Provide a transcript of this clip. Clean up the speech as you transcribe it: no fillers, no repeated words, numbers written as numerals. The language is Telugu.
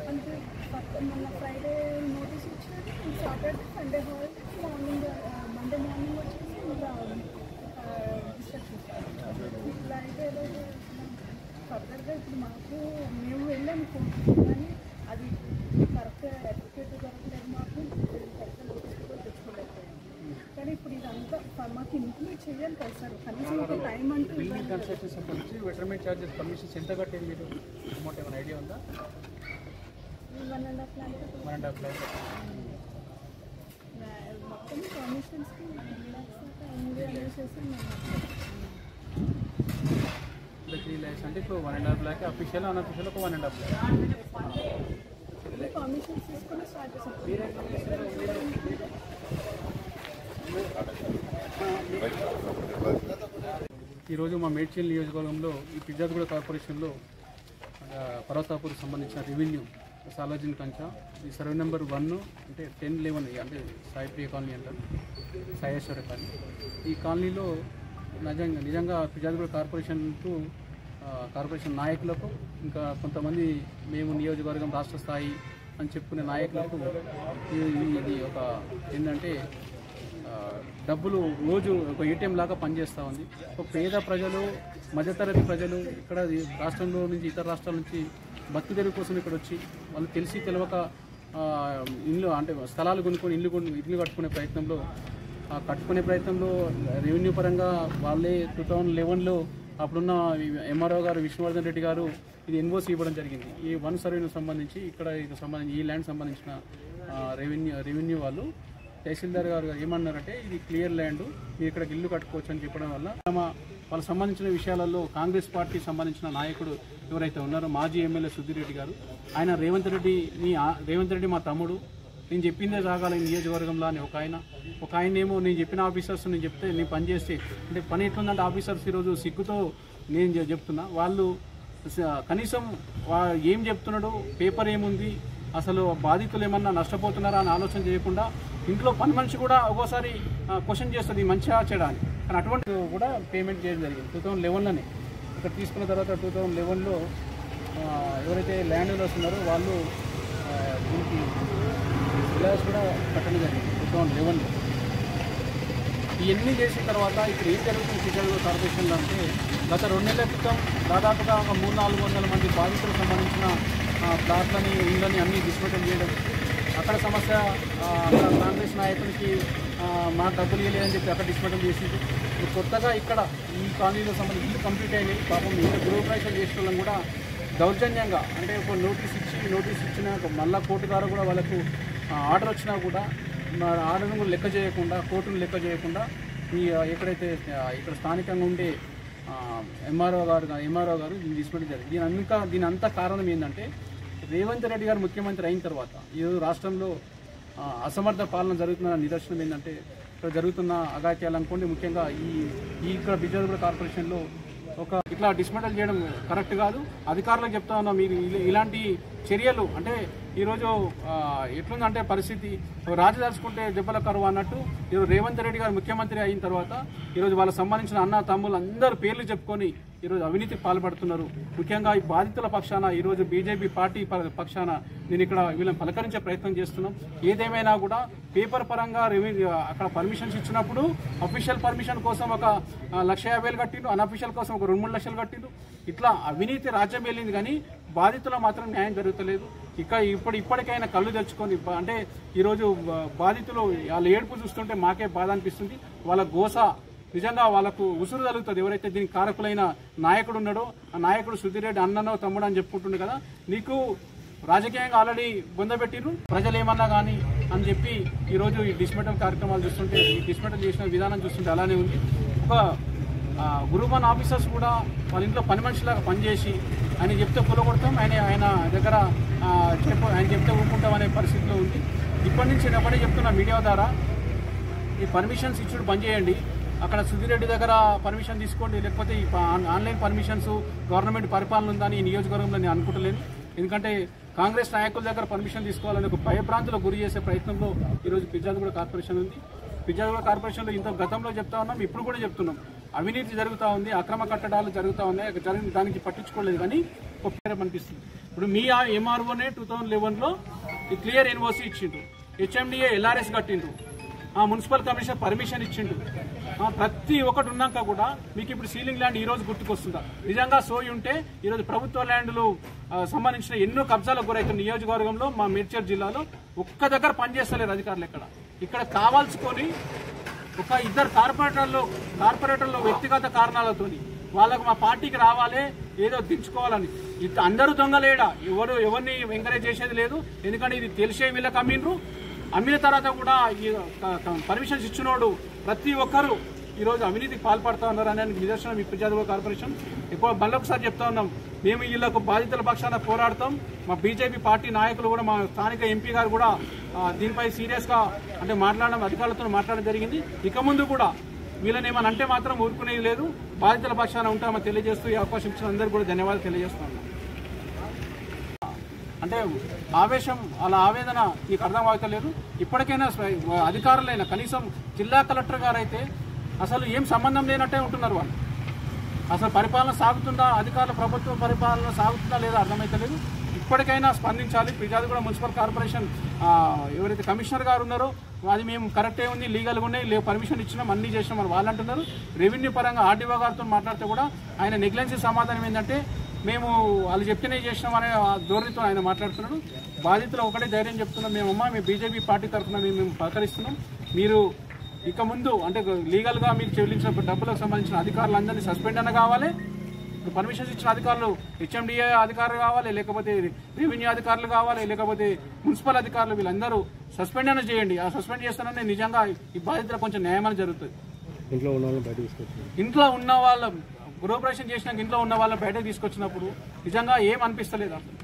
అంటే మొన్న ఫ్రైడే నోటీస్ ఇచ్చారు, Saturday Sunday half, morning Monday morning వచ్చేసి ఇంకా డిస్ట్రక్షన్ ఇట్లా అయితే ఫర్దర్గా ఇప్పుడు మాకు మేము వెళ్ళాము కానీ అది కరెక్ట్ అడ్వకేట్ దొరకలేదు, మాకు కరెక్ట్ నోటీస్ కూడా తెచ్చుకోలేకపోయాము. కానీ ఇప్పుడు ఇదంతా మాకు ఇంప్లిమెంట్ చేయాలి కదా సార్, కనీసం ఒక టైం అంటూ బిల్డింగ్ కన్స్ట్రక్షన్ సంబంధించి వెటర్నరీ ఛార్జెస్ పర్మిషన్స్ ఎంత కట్టేది మీరు అమౌంట్ ఏమైనా ఐడియా ఉందా? 1.5 lakh మొత్తం పర్మిషన్స్కి 3 lakhs చేసి 3 lakhs అంటే ఇప్పుడు 1.5 lakh అఫీషియల్ అన్అఫీషియల్ ఒక 1.5 lakh పర్మిషన్స్ తీసుకొని స్టార్ట్ చేసాం. ఈరోజు మా మేడ్చల్ నియోజకవర్గంలో ఈ పిర్జాదిగూడ కార్పొరేషన్లో పర్వతాపూర్కి సంబంధించిన రెవెన్యూ సాలార్జంగ్ కంచా ఈ సర్వే నెంబర్ 1 అంటే 10-11 అంటే సాయిప్రియ కాలనీ అంటారు, సాయేశ్వర కాలనీ. ఈ కాలనీలో నిజంగా పిర్జాదిగూడ కార్పొరేషన్ నాయకులకు ఇంకా కొంతమంది మేము నియోజకవర్గం రాష్ట్ర స్థాయి అని చెప్పుకునే నాయకులకు ఇది ఒక ఏంటంటే డబ్బులు రోజు ఒక ఏటీఎం లాగా పనిచేస్తూ ఉంది. ఒక పేద ప్రజలు, మధ్యతరగతి ప్రజలు ఇక్కడ రాష్ట్రంలో నుంచి ఇతర రాష్ట్రాల నుంచి బతుకుదెరువు కోసం ఇక్కడ వచ్చి వాళ్ళు తెలిసి తెలియక ఇల్లు అంటే స్థలాలు కొనుక్కొని ఇల్లు కట్టుకునే ప్రయత్నంలో రెవెన్యూ పరంగా వాళ్ళే 2011లో అప్పుడున్న ఎంఆర్ఓ గారు విష్ణువర్ధన్ రెడ్డి గారు ఇది ఎన్ఓసి ఇవ్వడం జరిగింది. ఈ 1 సర్వేను సంబంధించి ఈ ల్యాండ్ సంబంధించిన రెవెన్యూ వాళ్ళు తహసీల్దార్ గారు ఏమన్నారంటే ఇది క్లియర్ ల్యాండ్, మీరు ఇక్కడ ఇల్లు కట్టుకోవచ్చు అని చెప్పడం వల్ల వాళ్ళకి సంబంధించిన విషయాలలో కాంగ్రెస్ పార్టీకి సంబంధించిన నాయకుడు ఎవరైతే ఉన్నారో మాజీ ఎమ్మెల్యే సుధీర్ రెడ్డి గారు, ఆయన రేవంత్ రెడ్డి మా తమ్ముడు, నేను చెప్పిందే సాగాలి నియోజకవర్గంలో అని ఒక ఆయన ఏమో నేను చెప్పిన ఆఫీసర్స్ నేను చెప్తే నేను పని చేస్తే అంటే పని ఎట్లుందంటే ఆఫీసర్స్ ఈరోజు సిగ్గుతో నేను చెప్తున్నా, వాళ్ళు కనీసం ఏం చెప్తున్నాడు, పేపర్ ఏముంది, అసలు బాధితులు ఏమన్నా నష్టపోతున్నారా అని ఆలోచన చేయకుండా ఇంట్లో పని మనిషి కూడా ఒక్కోసారి క్వశ్చన్ చేస్తుంది మంచిగా చేయడానికి. కానీ అటువంటి కూడా పేమెంట్ చేయడం జరిగింది 2011లోనే. ఇక్కడ తీసుకున్న తర్వాత 2011లో ఎవరైతే ల్యాండ్ ఓనర్స్ ఉన్నారో వాళ్ళు దీనికి విలాస్ కూడా కట్టడం జరిగింది 2011లో. ఇవన్నీ చేసిన తర్వాత ఇప్పుడు ఏం జరుగుతుంది పిర్జాదిగూడ కార్పొరేషన్లో అంటే గత 2 నెలల క్రితం దాదాపుగా ఒక 300-400 మంది బాధితులకు సంబంధించిన ప్లాట్లని ఇళ్ళని అన్నీ డిస్మెంటల్ చేయడం, అక్కడ సమస్య కాంగ్రెస్ నాయకునికి మాకు డబ్బులు ఇవ్వలేదని చెప్పి అక్కడ డిస్మెంటల్ చేసింది. ఇప్పుడు కొత్తగా ఇక్కడ ఈ కాలనీలో సంబంధించి ఇల్లు కంప్లీట్ అయినాయి, పాపం ఇంకా గృహప్రవేశం చేసుకోవడం కూడా దౌర్జన్యంగా అంటే ఒక నోటీస్ ఇచ్చిన మళ్ళా కోర్టు ద్వారా కూడా వాళ్ళకు ఆర్డర్ వచ్చినా కూడా ఆర్డర్ను కూడా లెక్క చేయకుండా, కోర్టును లెక్క చేయకుండా ఎక్కడైతే ఇక్కడ స్థానికంగా ఉండే ఎంఆర్ఓ గారు దీన్ని డిస్మెంటల్ జరిగింది. దీని అంతా కారణం ఏంటంటే రేవంత్ రెడ్డి గారు ముఖ్యమంత్రి అయిన తర్వాత ఈరోజు రాష్ట్రంలో అసమర్థ పాలన జరుగుతున్న నిదర్శనం ఏంటంటే ఇక్కడ జరుగుతున్న అఘాయిత్యాలు అనుకోండి, ముఖ్యంగా ఇక్కడ పిర్జాదిగూడ కార్పొరేషన్లో ఇట్లా డిస్మెంటల్ చేయడం కరెక్ట్ కాదు. అధికారులకు చెప్తా ఉన్నా, మీరు ఇలాంటి చర్యలు అంటే ఈరోజు ఎట్లుందంటే పరిస్థితి రాజు దాచుకుంటే దెబ్బల కరువు అన్నట్టు ఈరోజు రేవంత్ రెడ్డి గారు ముఖ్యమంత్రి అయిన తర్వాత ఈరోజు వాళ్ళకి సంబంధించిన అన్న తమ్ముళ్ళు అందరూ పేర్లు చెప్పుకొని ఈరోజు అవినీతికి పాల్పడుతున్నారు. ముఖ్యంగా ఈ బాధితుల పక్షాన ఈరోజు బీజేపీ పార్టీ పక్షాన నేను ఇక్కడ వీళ్ళని పలకరించే ప్రయత్నం చేస్తున్నాం. ఏదేమైనా కూడా పేపర్ పరంగా అక్కడ పర్మిషన్స్ ఇచ్చినప్పుడు అఫీషియల్ పర్మిషన్ కోసం ఒక 1,50,000 కట్టిండు, అన్అఫీషియల్ కోసం ఒక 2-3 లక్షలు కట్టిండు. ఇట్లా అవినీతి రాజ్యం వెళ్ళింది కానీ బాధితుల మాత్రం న్యాయం జరుగుతలేదు. ఇప్పటికైనా కళ్ళు తెచ్చుకొని అంటే ఈరోజు బాధితులు వాళ్ళ ఏడుపు చూస్తుంటే మాకే బాధ అనిపిస్తుంది. వాళ్ళ గోస నిజంగా వాళ్ళకు ఉసురు తగులుతుంది. ఎవరైతే దీనికి కారకులైన నాయకుడు ఉన్నాడో ఆ నాయకుడు సుధీర్ రెడ్డి అన్ననో తమ్ముడు అని చెప్పుకుంటుండే కదా, నీకు రాజకీయంగా ఆల్రెడీ బొందబెట్టిరు ప్రజలు ఏమన్నా కానీ అని చెప్పి ఈరోజు ఈ డిస్మెంటల్ కార్యక్రమాలు చూస్తుంటే, ఈ డిస్మెంటల్ చేసిన విధానం చూస్తుంటే అలానే ఉంది. ఒక గ్రూప్ 1 ఆఫీసర్స్ కూడా వాళ్ళ ఇంట్లో పని మనిషిలాగా పనిచేసి ఆయన చెప్తే పొలగొడతాం, ఆయన దగ్గర ఆయన చెప్తే ఊరుకుంటాం అనే పరిస్థితిలో ఉంది. ఇప్పటి నుంచి నేను ఒకటే చెప్తున్నా మీడియా ద్వారా, ఈ పర్మిషన్స్ ఇచ్చుడు బంద్ చేయండి. అక్కడ సుధీర్ రెడ్డి దగ్గర పర్మిషన్ తీసుకోండి, లేకపోతే ఈ ఆన్లైన్ పర్మిషన్స్ గవర్నమెంట్ పరిపాలన ఉందని ఈ నియోజకవర్గంలో నేను అనుకుంటలేను. ఎందుకంటే కాంగ్రెస్ నాయకుల దగ్గర పర్మిషన్ తీసుకోవాలని ఒక భయభ్రాంతులకు గురి చేసే ప్రయత్నంలో ఈరోజు ఫిర్యాదుగూడ కార్పొరేషన్ ఉంది. ఫిర్యాదుగూడ కార్పొరేషన్లో ఇంత గతంలో చెప్తా ఉన్నాం, ఇప్పుడు కూడా చెప్తున్నాం. అవినీతి జరుగుతూ ఉంది, అక్రమ కట్టడాలు జరుగుతూ ఉన్నాయి, దానికి పట్టించుకోలేదు. కానీ ఒక పేరు అనిపిస్తుంది. ఇప్పుడు మీ ఎంఆర్ఓనే 2011లో ఈ క్లియర్ ఎన్ఓసి ఇచ్చిండు, హెచ్ఎండిఏ ఎల్ఆర్ఎస్ కట్టిండు, మున్సిపల్ కమిషనర్ పర్మిషన్ ఇచ్చిండు. ప్రతి ఒక్కటి ఉన్నాక కూడా మీకు ఇప్పుడు సీలింగ్ ల్యాండ్ ఈ రోజు గుర్తుకొస్తుందా? నిజంగా సోయి ఉంటే ఈరోజు ప్రభుత్వ ల్యాండ్లు సంబంధించిన ఎన్నో కబ్జాలకు గురవుతున్న నియోజకవర్గంలో మా మేడ్చల్ జిల్లాలో ఒక్క దగ్గర పనిచేస్తలేరు అధికారులు. ఇక్కడ కావాల్సుకొని ఒక ఇద్దరు కార్పొరేటర్లు వ్యక్తిగత కారణాలతోని వాళ్ళకు మా పార్టీకి రావాలి, ఏదో దించుకోవాలని. అందరూ దొంగలేడా, ఎవరిని ఎంకరేజ్ చేసేది లేదు. ఎందుకంటే ఇది తెలిసే వీళ్ళకి అమ్మిన తర్వాత కూడా ఈ పర్మిషన్స్ ఇచ్చినోడు ప్రతి ఒక్కరూ ఈరోజు అవినీతికి పాల్పడుతూ ఉన్నారు అనే నిదర్శనం ఈ ఫిర్యాదుగూడ కార్పొరేషన్. ఎక్కువ మళ్ళొకసారి చెప్తా ఉన్నాం, మేము వీళ్ళకు బాధితుల పక్షాన పోరాడతాం. మా బీజేపీ పార్టీ నాయకులు కూడా, మా స్థానిక ఎంపీ గారు కూడా దీనిపై సీరియస్గా మాట్లాడడం, అధికారులతో మాట్లాడడం జరిగింది. ఇక ముందు కూడా వీళ్ళని ఏమని అంటే మాత్రం ఊరుకునేది లేదు, బాధితుల పక్షాన ఉంటామని తెలియజేస్తూ ఈ అవకాశం ఇచ్చిన అందరూ కూడా ధన్యవాదాలు తెలియజేస్తున్నాం. అంటే ఆవేశం, అలా ఆవేదన మీకు అర్థం అవుతలేదు. ఇప్పటికైనా అధికారులైనా, కనీసం జిల్లా కలెక్టర్ గారు అయితే అసలు ఏం సంబంధం లేనట్టే ఉంటున్నారు. వాళ్ళు అసలు పరిపాలన సాగుతుందా, అధికారుల ప్రభుత్వ పరిపాలన సాగుతుందా లేదా అర్థమైతలేదు. ఇప్పటికైనా స్పందించాలి. ఫిర్యాదుగూడ మున్సిపల్ కార్పొరేషన్ ఎవరైతే కమిషనర్ గారు ఉన్నారో అది మేము కరెక్టే ఉంది, లీగల్గా ఉన్నాయి, పర్మిషన్ ఇచ్చినాం, అన్నీ చేసినాం అని వాళ్ళు అంటున్నారు. రెవెన్యూ పరంగా ఆర్డీఓ గారితో మాట్లాడితే కూడా ఆయన నెగ్లెన్సీ సమాధానం ఏంటంటే మేము వాళ్ళు చెప్తేనే చేసినామనే ధోరణితో ఆయన మాట్లాడుతున్నాడు. బాధితులు ఒకటే ధైర్యం చెప్తున్నాం, మేమమ్మా మీ బీజేపీ పార్టీ తరఫున మేము సహకరిస్తున్నాం. మీరు ఇక ముందు అంటే లీగల్గా మీరు చెల్లించిన డబ్బులకు సంబంధించిన అధికారులందరినీ సస్పెండ్ అన్న కావాలి. ఇప్పుడు పర్మిషన్స్ ఇచ్చిన అధికారులు హెచ్ఎండిఏ అధికారులు కావాలి, లేకపోతే రెవెన్యూ అధికారులు కావాలి, లేకపోతే మున్సిపల్ అధికారులు, వీళ్ళందరూ సస్పెండ్ అన్న చేయండి. ఆ సస్పెండ్ చేస్తానని నిజంగా ఈ బాధితులకు కొంచెం న్యాయం జరుగుతుంది. ఇంట్లో ఉన్న వాళ్ళ గృహప్రవేశం చేసినాక ఇంట్లో ఉన్న వాళ్ళని బయటకు తీసుకొచ్చినప్పుడు నిజంగా ఏం అనిపిస్తలేదు అసలు.